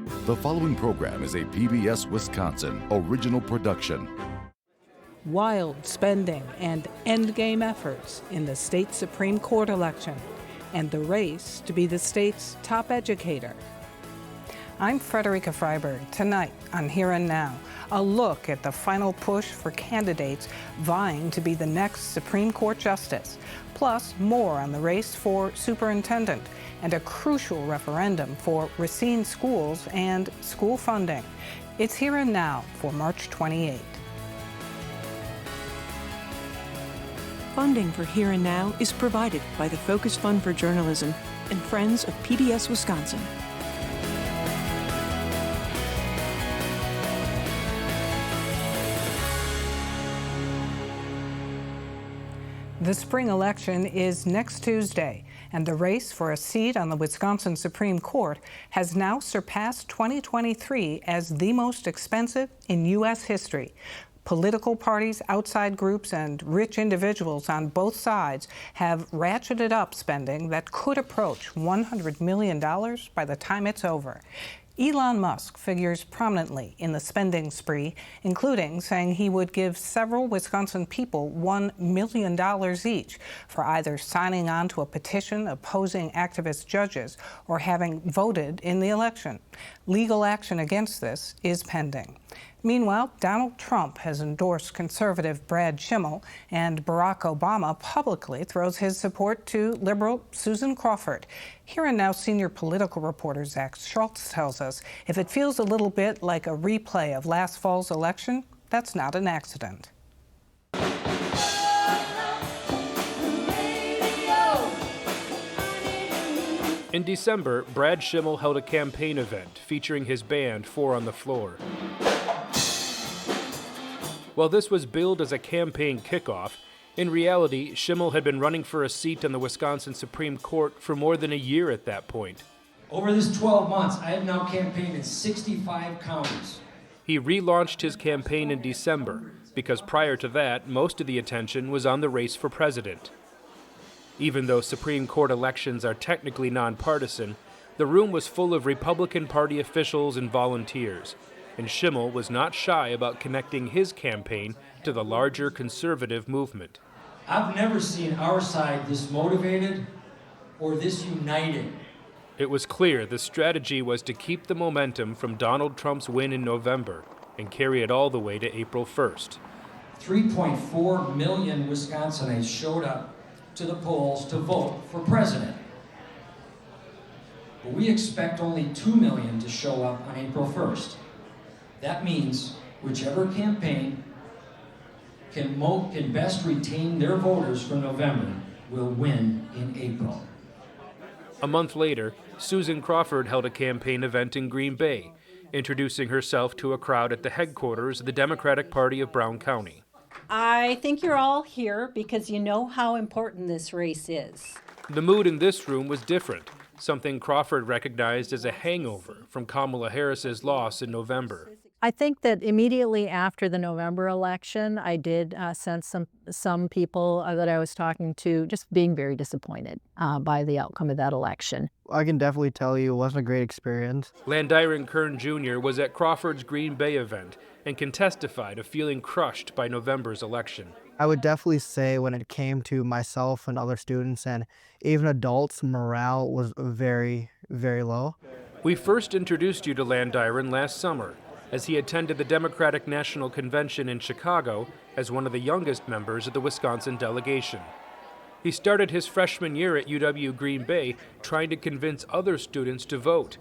The following program is a PBS Wisconsin original production. Wild spending and endgame efforts in the state Supreme Court election and the race to be the state's top educator. I'm Frederica Freiberg. Tonight on Here and Now, a look at the final push for candidates vying to be the next Supreme Court justice, plus more on the race for superintendent and a crucial referendum for Racine schools and school funding. It's Here and Now for March 28. Funding for Here and Now is provided by the Focus Fund for Journalism and Friends of PBS Wisconsin. The spring election is next Tuesday, and the race for a seat on the Wisconsin Supreme Court has now surpassed 2023 as the most expensive in U.S. history. Political parties, outside groups, and rich individuals on both sides have ratcheted up spending that could approach $100 million by the time it's over. Elon Musk figures prominently in the spending spree, including saying he would give several Wisconsin people $1 million each for either signing on to a petition opposing activist judges or having voted in the election. Legal action against this is pending. Meanwhile, Donald Trump has endorsed conservative Brad Schimel, and Barack Obama publicly throws his support to liberal Susan Crawford. Here and Now senior political reporter Zach Schultz tells us if it feels a little bit like a replay of last fall's election, that's not an accident. In December, Brad Schimel held a campaign event featuring his band Four on the Floor. While this was billed as a campaign kickoff, in reality, Schimel had been running for a seat on the Wisconsin Supreme Court for more than a year at that point. Over this 12 months, I have now campaigned in 65 counties. He relaunched his campaign in December because prior to that, most of the attention was on the race for president. Even though Supreme Court elections are technically nonpartisan, the room was full of Republican Party officials and volunteers, and Schimel was not shy about connecting his campaign to the larger conservative movement. I've never seen our side this motivated or this united. It was clear the strategy was to keep the momentum from Donald Trump's win in November and carry it all the way to April 1st. 3.4 million Wisconsinites showed up to the polls to vote for president. But we expect only 2 million to show up on April 1st. That means whichever campaign can best retain their voters from November will win in April. A month later, Susan Crawford held a campaign event in Green Bay, introducing herself to a crowd at the headquarters of the Democratic Party of Brown County. I think you're all here because you know how important this race is. The mood in this room was different, something Crawford recognized as a hangover from Kamala Harris's loss in November. I think that immediately after the November election, I did sense some people that I was talking to just being very disappointed by the outcome of that election. I can definitely tell you it wasn't a great experience. Landyron Kern Jr. was at Crawford's Green Bay event and can testify to feeling crushed by November's election. I would definitely say when it came to myself and other students and even adults, morale was very, very low. We first introduced you to Landyron last summer, as he attended the Democratic National Convention in Chicago as one of the youngest members of the Wisconsin delegation. He started his freshman year at UW Green Bay trying to convince other students to vote,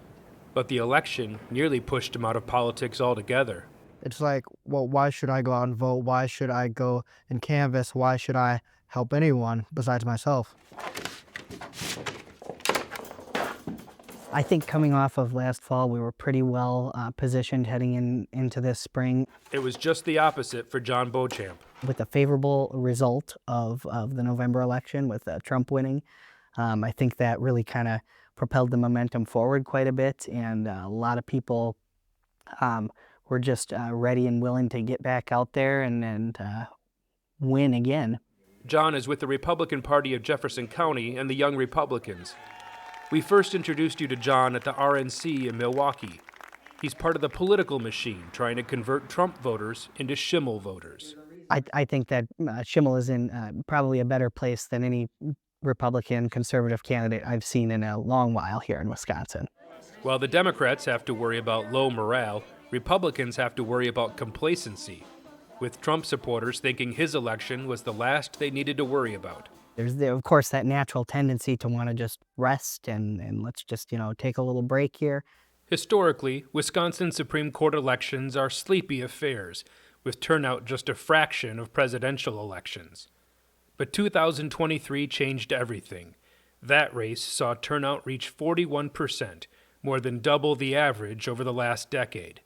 but the election nearly pushed him out of politics altogether. It's like, well, why should I go out and vote? Why should I go and canvass? Why should I help anyone besides myself? I think coming off of last fall, we were pretty well positioned heading into this spring. It was just the opposite for John Beauchamp. With a favorable result of the November election, with Trump winning, I think that really kind of propelled the momentum forward quite a bit, and a lot of people were just ready and willing to get back out there and win again. John is with the Republican Party of Jefferson County and the Young Republicans. We first introduced you to John at the RNC in Milwaukee. He's part of the political machine trying to convert Trump voters into Schimmel voters. I think that Schimmel is in probably a better place than any Republican conservative candidate I've seen in a long while here in Wisconsin. While the Democrats have to worry about low morale, Republicans have to worry about complacency, with Trump supporters thinking his election was the last they needed to worry about. There's, of course, that natural tendency to want to just rest and let's just, take a little break here. Historically, Wisconsin Supreme Court elections are sleepy affairs, with turnout just a fraction of presidential elections. But 2023 changed everything. That race saw turnout reach 41%, more than double the average over the last decade.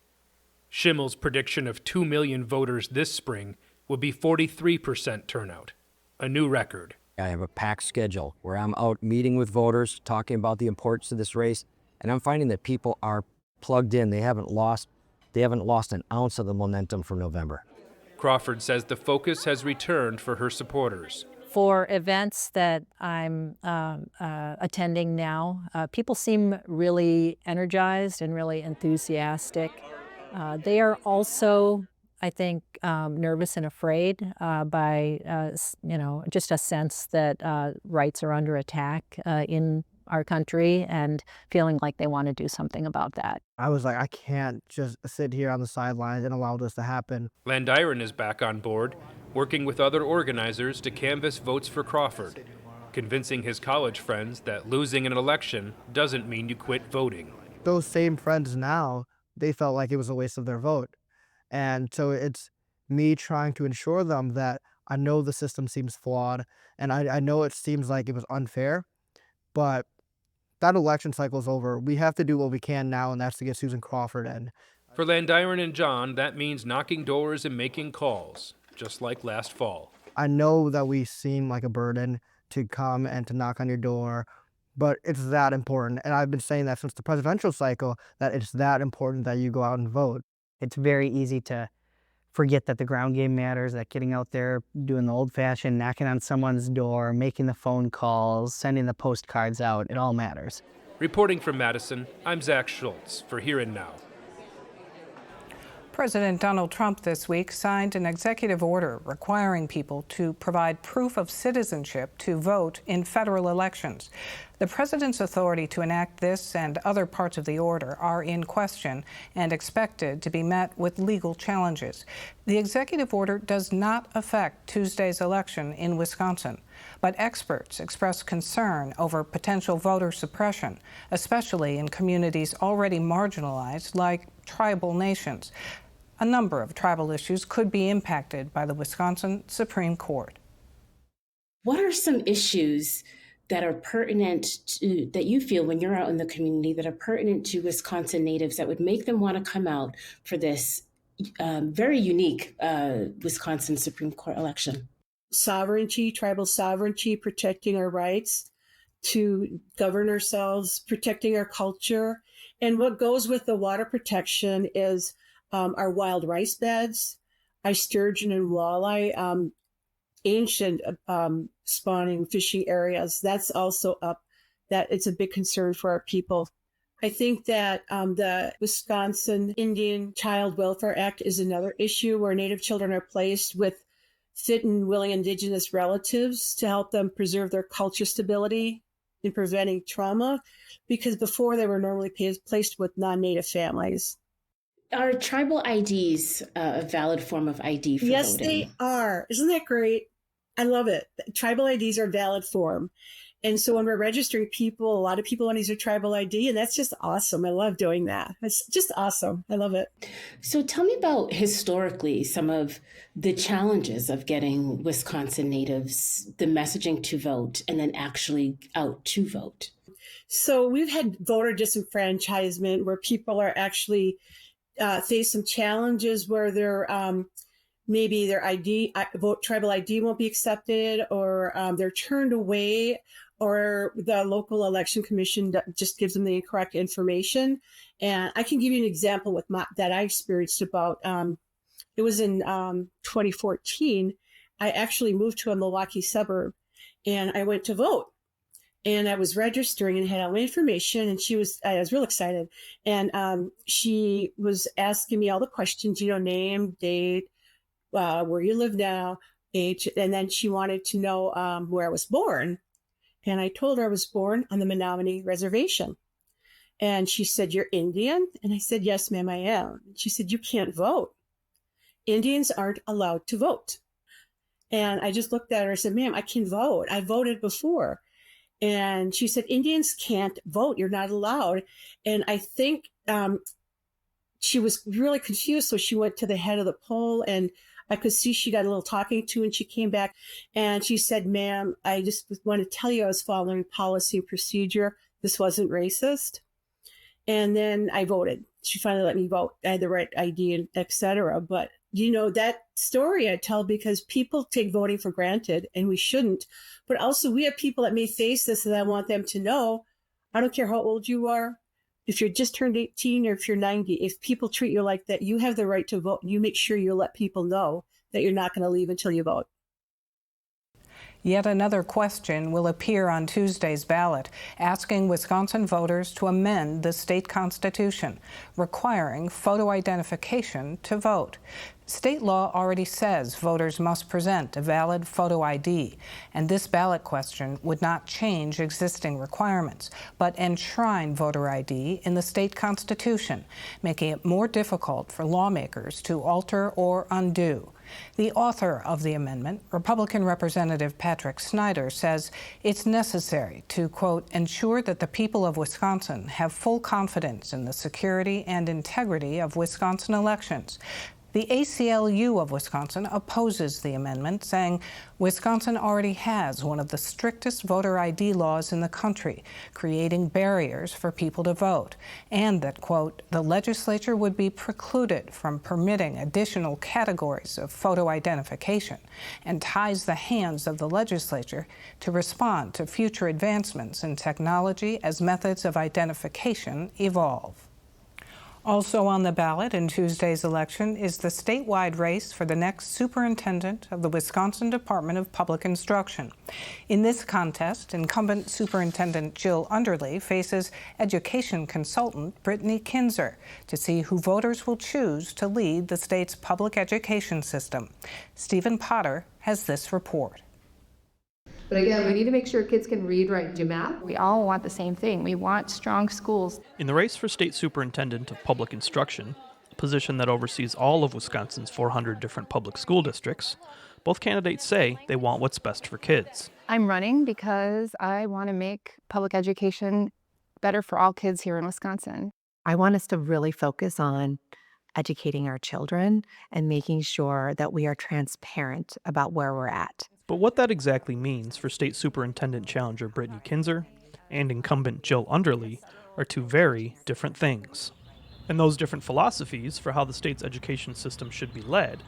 Schimmel's prediction of 2 million voters this spring would be 43% turnout, a new record. I have a packed schedule where I'm out meeting with voters, talking about the importance of this race, and I'm finding that people are plugged in. They haven't lost an ounce of the momentum from November. Crawford says the focus has returned for her supporters. For events that I'm attending now, people seem really energized and really enthusiastic. They are also, I think, nervous and afraid by, just a sense that rights are under attack in our country and feeling like they want to do something about that. I was like, I can't just sit here on the sidelines and allow this to happen. Landiron is back on board, working with other organizers to canvass votes for Crawford, convincing his college friends that losing an election doesn't mean you quit voting. Those same friends now, they felt like it was a waste of their vote. And so it's me trying to ensure them that I know the system seems flawed and I know it seems like it was unfair, but that election cycle is over. We have to do what we can now, and that's to get Susan Crawford in. For Landiron and John, that means knocking doors and making calls, just like last fall. I know that we seem like a burden to come and to knock on your door, but it's that important. And I've been saying that since the presidential cycle, that it's that important that you go out and vote. It's very easy to forget that the ground game matters, that getting out there, doing the old-fashioned, knocking on someone's door, making the phone calls, sending the postcards out, it all matters. Reporting from Madison, I'm Zach Schultz for Here and Now. President Donald Trump this week signed an executive order requiring people to provide proof of citizenship to vote in federal elections. The president's authority to enact this and other parts of the order are in question and expected to be met with legal challenges. The executive order does not affect Tuesday's election in Wisconsin, but experts express concern over potential voter suppression, especially in communities already marginalized like tribal nations. A number of tribal issues could be impacted by the Wisconsin Supreme Court. What are some issues that are pertinent to, that you feel when you're out in the community that are pertinent to Wisconsin natives that would make them want to come out for this very unique Wisconsin Supreme Court election? Sovereignty, tribal sovereignty, protecting our rights to govern ourselves, protecting our culture. And what goes with the water protection is our wild rice beds, our sturgeon and walleye, ancient spawning fishing areas. That's also up. That it's a big concern for our people. I think that the Wisconsin Indian Child Welfare Act is another issue where Native children are placed with fit and willing Indigenous relatives to help them preserve their culture stability in preventing trauma, because before they were normally placed with non-Native families. Are tribal IDs a valid form of ID for voting? Yes, they are. Isn't that great? I love it. Tribal IDs are a valid form. And so when we're registering people, a lot of people want to use their tribal ID, and that's just awesome. I love doing that. It's just awesome. I love it. So tell me about historically some of the challenges of getting Wisconsin natives the messaging to vote and then actually out to vote. So we've had voter disenfranchisement where people are actually face some challenges where they're maybe their ID, tribal ID won't be accepted, or they're turned away, or the local election commission just gives them the incorrect information. And I can give you an example with that I experienced about, it was in 2014. I actually moved to a Milwaukee suburb and I went to vote. and I was registering and had all my information, and I was real excited. And she was asking me all the questions, name, date, where you live now, age, and then she wanted to know where I was born. And I told her I was born on the Menominee Reservation. And she said, "You're Indian?" And I said, "Yes, ma'am, I am." She said, "You can't vote. Indians aren't allowed to vote." And I just looked at her and said, "Ma'am, I can vote. I voted before." And she said, "Indians can't vote. You're not allowed." And I think she was really confused. So she went to the head of the poll, and I could see she got a little talking to, and she came back and she said, "Ma'am, I just want to tell you I was following policy and procedure. This wasn't racist." And then I voted. She finally let me vote. I had the right ID, and et cetera. But, that story I tell because people take voting for granted, and we shouldn't. But also, we have people that may face this, and I want them to know, I don't care how old you are, if you're just turned 18 or if you're 90, if people treat you like that, you have the right to vote. And you make sure you let people know that you're not going to leave until you vote. Yet another question will appear on Tuesday's ballot, asking Wisconsin voters to amend the state constitution, requiring photo identification to vote. State law already says voters must present a valid photo ID, and this ballot question would not change existing requirements, but enshrine voter ID in the state constitution, making it more difficult for lawmakers to alter or undo. The author of the amendment, Republican Representative Patrick Snyder, says it's necessary to, quote, ensure that the people of Wisconsin have full confidence in the security and integrity of Wisconsin elections. The ACLU of Wisconsin opposes the amendment, saying Wisconsin already has one of the strictest voter ID laws in the country, creating barriers for people to vote, and that, quote, the legislature would be precluded from permitting additional categories of photo identification, and ties the hands of the legislature to respond to future advancements in technology as methods of identification evolve. Also on the ballot in Tuesday's election is the statewide race for the next superintendent of the Wisconsin Department of Public Instruction. In this contest, incumbent Superintendent Jill Underly faces education consultant Brittany Kinzer to see who voters will choose to lead the state's public education system. Stephen Potter has this report. But again, we need to make sure kids can read, write, do math. We all want the same thing. We want strong schools. In the race for state superintendent of public instruction, a position that oversees all of Wisconsin's 400 different public school districts, both candidates say they want what's best for kids. I'm running because I want to make public education better for all kids here in Wisconsin. I want us to really focus on educating our children and making sure that we are transparent about where we're at. But what that exactly means for state superintendent challenger Brittany Kinzer and incumbent Jill Underly are two very different things. And those different philosophies for how the state's education system should be led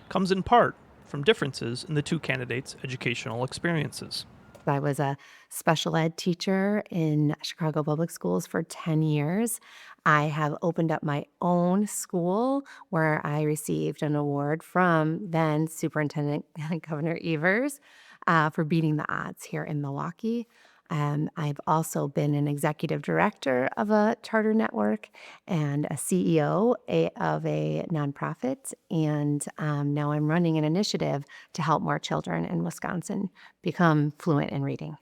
comes in part from differences in the two candidates' educational experiences. I was a special ed teacher in Chicago Public Schools for 10 years. I have opened up my own school where I received an award from then Superintendent Governor Evers for beating the odds here in Milwaukee. I've also been an executive director of a charter network and a CEO of a nonprofit. And now I'm running an initiative to help more children in Wisconsin become fluent in reading.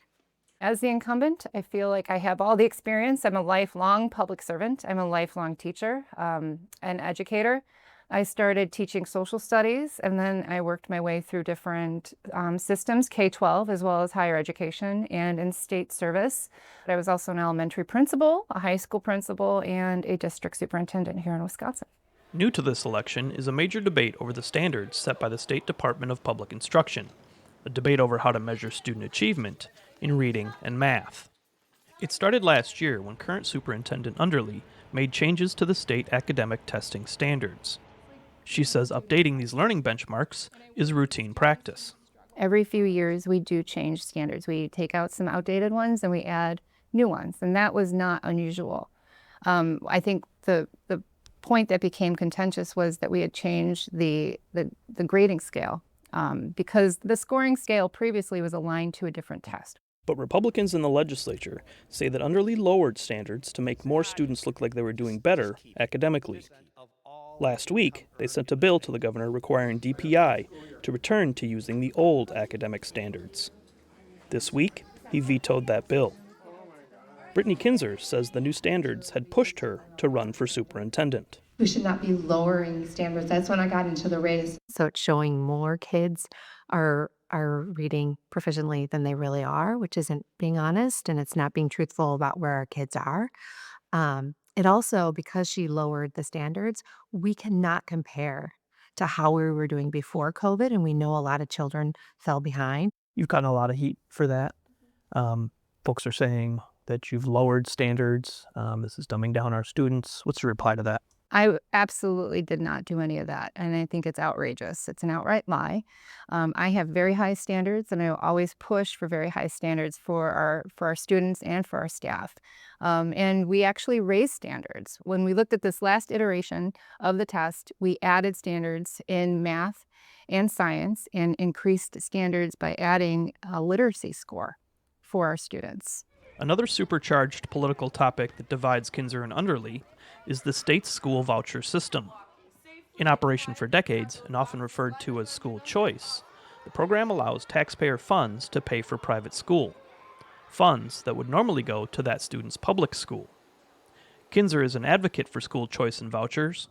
As the incumbent, I feel like I have all the experience. I'm a lifelong public servant. I'm a lifelong teacher, an educator. I started teaching social studies, and then I worked my way through different systems, K-12, as well as higher education and in state service. I was also an elementary principal, a high school principal, and a district superintendent here in Wisconsin. New to this election is a major debate over the standards set by the State Department of Public Instruction, a debate over how to measure student achievement in reading and math. It started last year when current Superintendent Underly made changes to the state academic testing standards. She says updating these learning benchmarks is routine practice. Every few years, we do change standards. We take out some outdated ones and we add new ones, and that was not unusual. I think the point that became contentious was that we had changed the grading scale because the scoring scale previously was aligned to a different test. But Republicans in the legislature say that Underly lowered standards to make more students look like they were doing better academically. Last week, they sent a bill to the governor requiring DPI to return to using the old academic standards. This week, he vetoed that bill. Brittany Kinzer says the new standards had pushed her to run for superintendent. We should not be lowering standards. That's when I got into the race. So it's showing more kids are reading proficiently than they really are, which isn't being honest, and it's not being truthful about where our kids are. It also, because she lowered the standards, we cannot compare to how we were doing before COVID, and we know a lot of children fell behind. You've gotten a lot of heat for that. Folks are saying that you've lowered standards. This is dumbing down our students. What's your reply to that? I absolutely did not do any of that, and I think it's outrageous. It's an outright lie. I have very high standards, and I always push for very high standards for our students and for our staff. And we actually raised standards. When we looked at this last iteration of the test, we added standards in math and science and increased standards by adding a literacy score for our students. Another supercharged political topic that divides Kinzer and Underly is the state's school voucher system. In operation for decades, and often referred to as school choice, the program allows taxpayer funds to pay for private school, funds that would normally go to that student's public school. Kinzer is an advocate for school choice and vouchers.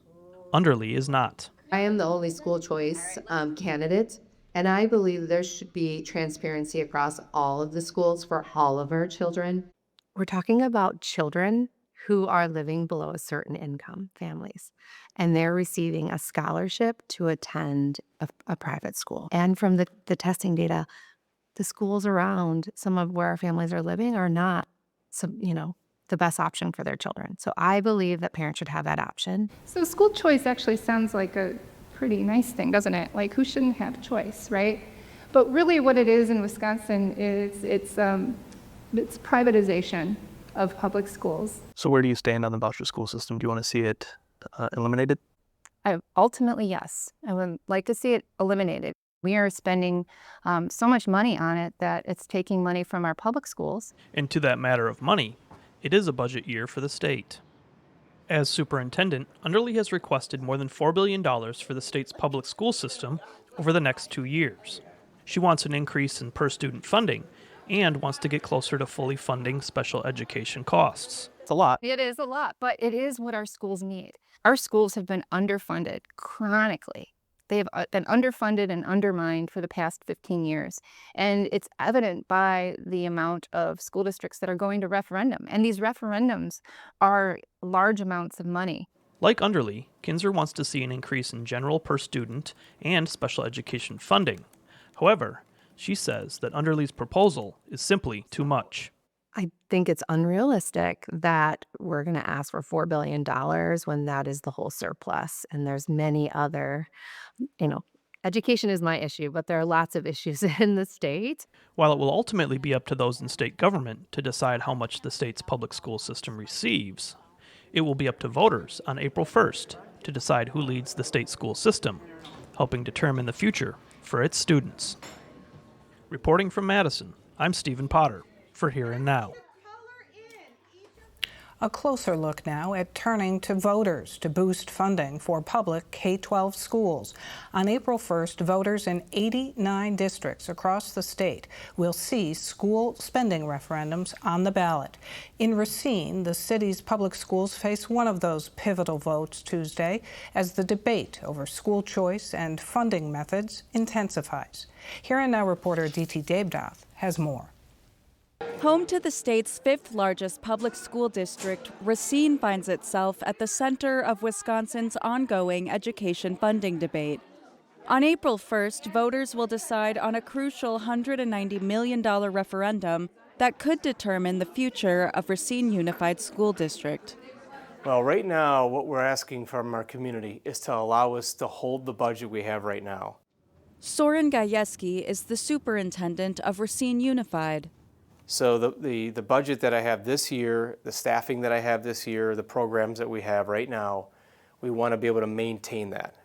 Underly is not. I am the only school choice candidate, and I believe there should be transparency across all of the schools for all of our children. We're talking about children who are living below a certain income, families, and they're receiving a scholarship to attend a private school. And from the testing data, the schools around some of where our families are living are not the best option for their children. So I believe that parents should have that option. So school choice actually sounds like a pretty nice thing, doesn't it? Like, who shouldn't have choice, right? But really what it is in Wisconsin is it's privatization of public schools. So where do you stand on the voucher school system? Do you want to see it eliminated? Ultimately, yes. I would like to see it eliminated. We are spending so much money on it that it's taking money from our public schools. And to that matter of money, it is a budget year for the state. As superintendent, Underly has requested more than $4 billion for the state's public school system over the next 2 years. She wants an increase in per-student funding and wants to get closer to fully funding special education costs. It's a lot. It is a lot, but it is what our schools need. Our schools have been underfunded chronically. They have been underfunded and undermined for the past 15 years. And it's evident by the amount of school districts that are going to referendum. And these referendums are large amounts of money. Like Underly, Kinzer wants to see an increase in general per student and special education funding. However, she says that Underly's proposal is simply too much. I think it's unrealistic that we're going to ask for $4 billion when that is the whole surplus. And there's many other, education is my issue, but there are lots of issues in the state. While it will ultimately be up to those in state government to decide how much the state's public school system receives, it will be up to voters on April 1st to decide who leads the state school system, helping determine the future for its students. Reporting from Madison, I'm Stephen Potter for Here and Now. A closer look now at turning to voters to boost funding for public K-12 schools. On April 1st, voters in 89 districts across the state will see school spending referendums on the ballot. In Racine, the city's public schools face one of those pivotal votes Tuesday as the debate over school choice and funding methods intensifies. Here and Now reporter D.T. Debdath has more. Home to the state's fifth largest public school district, Racine finds itself at the center of Wisconsin's ongoing education funding debate. On April 1st, voters will decide on a crucial $190 million referendum that could determine the future of Racine Unified School District. Well, right now, what we're asking from our community is to allow us to hold the budget we have right now. Soren Gajewski is the superintendent of Racine Unified. So the budget that I have this year, the staffing that I have this year, the programs that we have right now, we want to be able to maintain that.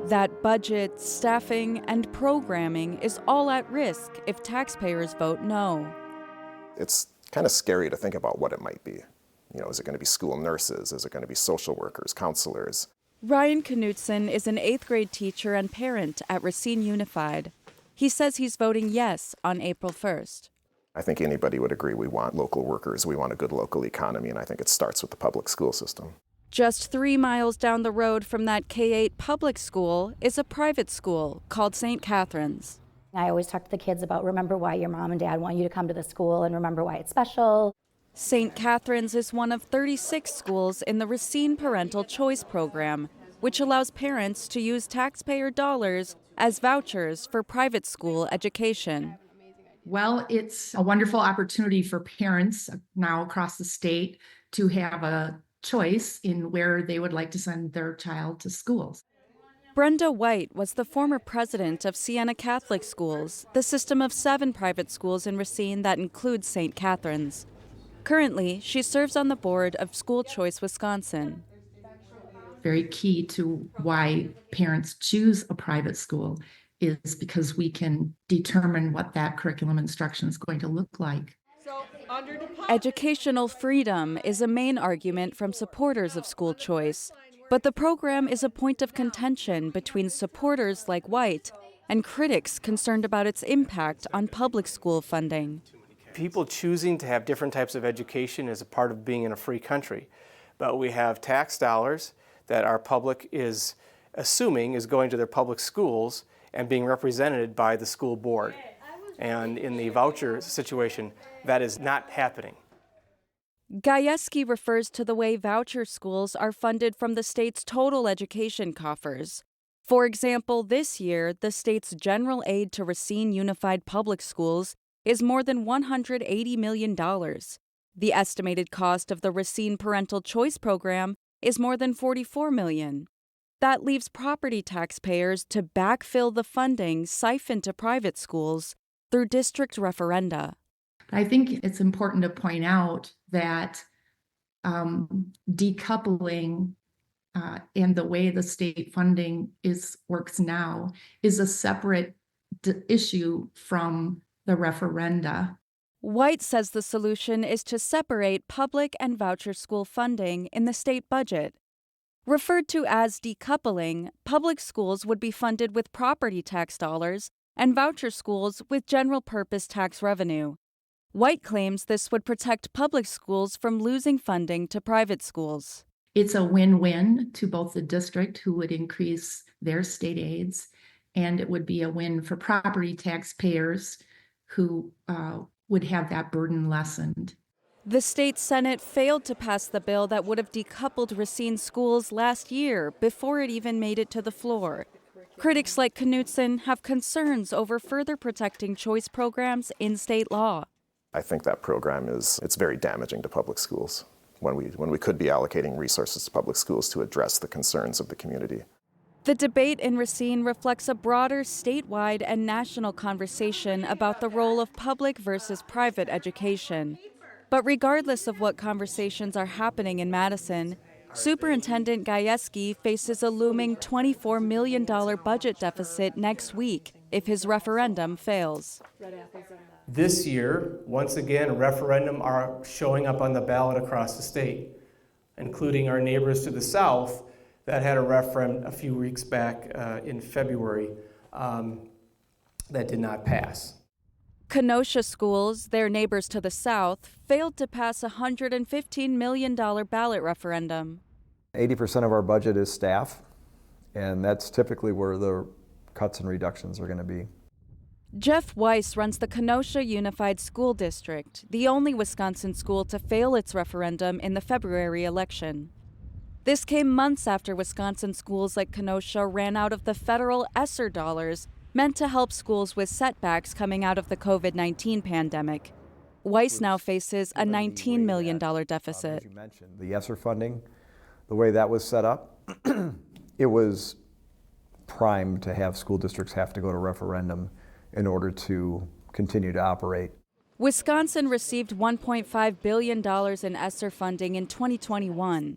That budget, staffing, and programming is all at risk if taxpayers vote no. It's kind of scary to think about what it might be. You know, is it going to be school nurses? Is it going to be social workers, counselors? Ryan Knutson is an 8th grade teacher and parent at Racine Unified. He says he's voting yes on April 1st. I think anybody would agree we want local workers, we want a good local economy, and I think it starts with the public school system. Just 3 miles down the road from that K-8 public school is a private school called St. Catherine's. I always talk to the kids about remember why your mom and dad want you to come to the school and remember why it's special. St. Catherine's is one of 36 schools in the Racine Parental Choice Program, which allows parents to use taxpayer dollars as vouchers for private school education. Well, it's a wonderful opportunity for parents now across the state to have a choice in where they would like to send their child to schools. Brenda White was the former president of Siena Catholic Schools, the system of 7 private schools in Racine that includes St. Catherine's. Currently, she serves on the board of School Choice Wisconsin. Very key to why parents choose a private school is because we can determine what that curriculum instruction is going to look like. Educational freedom is a main argument from supporters of school choice, but the program is a point of contention between supporters like White and critics concerned about its impact on public school funding. People choosing to have different types of education is a part of being in a free country, but we have tax dollars that our public is assuming is going to their public schools and being represented by the school board. And in the voucher situation, that is not happening. Gajewski refers to the way voucher schools are funded from the state's total education coffers. For example, this year, the state's general aid to Racine Unified Public Schools is more than $180 million. The estimated cost of the Racine Parental Choice Program is more than $44 million. That leaves property taxpayers to backfill the funding siphoned to private schools through district referenda. I think it's important to point out that decoupling and the way the state funding works now is a separate issue from the referenda. White says the solution is to separate public and voucher school funding in the state budget. Referred to as decoupling, public schools would be funded with property tax dollars and voucher schools with general purpose tax revenue. White claims this would protect public schools from losing funding to private schools. It's a win-win to both the district, who would increase their state aids, and it would be a win for property taxpayers who would have that burden lessened. The state Senate failed to pass the bill that would have decoupled Racine schools last year before it even made it to the floor. Critics like Knutson have concerns over further protecting choice programs in state law. I think that program it's very damaging to public schools when we could be allocating resources to public schools to address the concerns of the community. The debate in Racine reflects a broader statewide and national conversation about the role of public versus private education. But regardless of what conversations are happening in Madison, Superintendent Gajewski faces a looming $24 million budget deficit next week if his referendum fails. This year, once again, a referendum are showing up on the ballot across the state, including our neighbors to the south that had a referendum a few weeks back in February that did not pass. Kenosha schools, their neighbors to the south, failed to pass a $115 million ballot referendum. 80% of our budget is staff, and that's typically where the cuts and reductions are going to be. Jeff Weiss runs the Kenosha Unified School District, the only Wisconsin school to fail its referendum in the February election. This came months after Wisconsin schools like Kenosha ran out of the federal ESSER dollars meant to help schools with setbacks coming out of the COVID-19 pandemic. Weiss now faces a $19 million deficit. As you mentioned, the ESSER funding, the way that was set up, it was primed to have school districts have to go to referendum in order to continue to operate. Wisconsin received $1.5 billion in ESSER funding in 2021.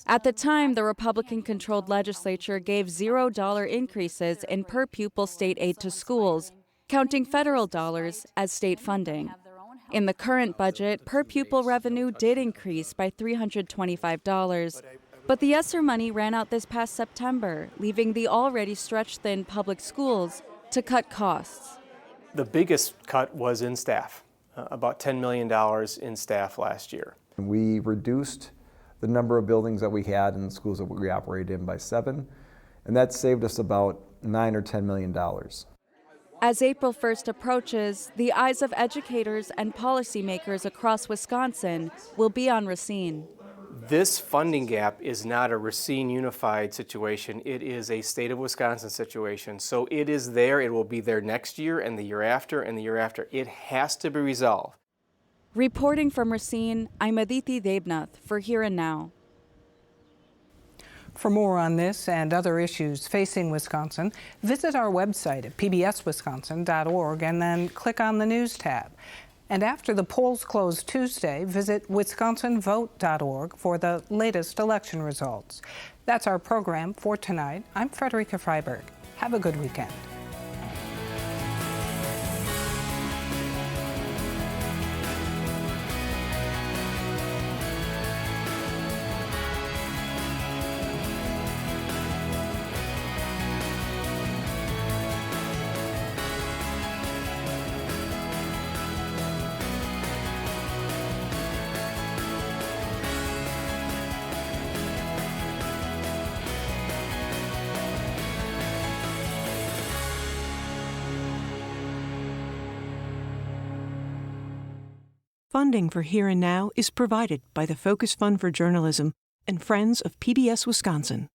At the time, the Republican-controlled legislature gave $0 increases in per-pupil state aid to schools, counting federal dollars as state funding. In the current budget, per-pupil revenue did increase by $325, but the ESSER money ran out this past September, leaving the already stretched thin public schools to cut costs. The biggest cut was in staff, about $10 million in staff last year. We reduced the number of buildings that we had in the schools that we operated in by 7, and that saved us about $9 or $10 million. As April 1st approaches, the eyes of educators and policymakers across Wisconsin will be on Racine. This funding gap is not a Racine unified situation. It is a state of Wisconsin situation. So it is there. It will be there next year and the year after and the year after. It has to be resolved. Reporting from Racine, I'm Aditi Debnath for Here and Now. For more on this and other issues facing Wisconsin, visit our website at pbswisconsin.org and then click on the News tab. And after the polls close Tuesday, visit wisconsinvote.org for the latest election results. That's our program for tonight. I'm Frederica Freiberg. Have a good weekend. Funding for Here and Now is provided by the Focus Fund for Journalism and Friends of PBS Wisconsin.